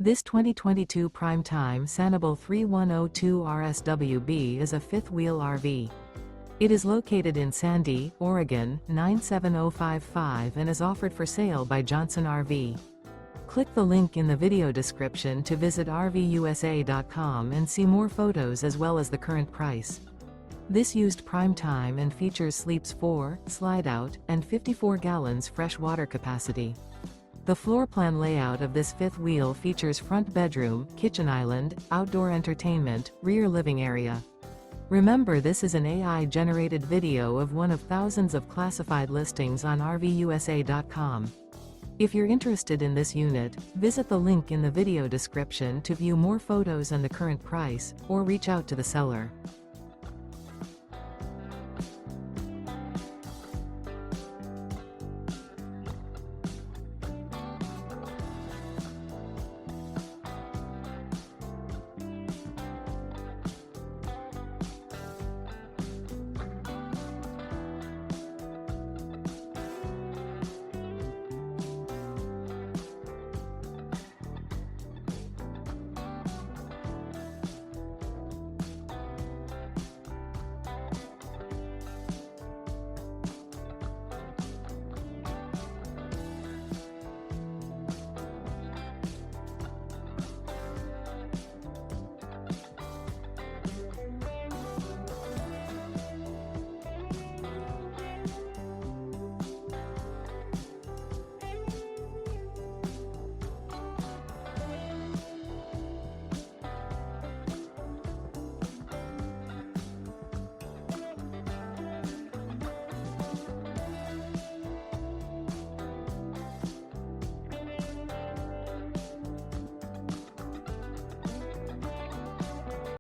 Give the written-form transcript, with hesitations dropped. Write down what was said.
This 2022 Prime Time Sanibel 3102 RSWB is a fifth-wheel RV. It is located in Sandy, Oregon, 97055 and is offered for sale by Johnson RV. Click the link in the video description to visit RVUSA.com and see more photos as well as the current price. This used Prime Time and features sleeps 4, slide-out, and 54 gallons fresh water capacity. The floor plan layout of this fifth wheel features front bedroom, kitchen island, outdoor entertainment, rear living area. Remember, this is an AI-generated video of one of thousands of classified listings on RVUSA.com. If you're interested in this unit, visit the link in the video description to view more photos and the current price, or reach out to the seller.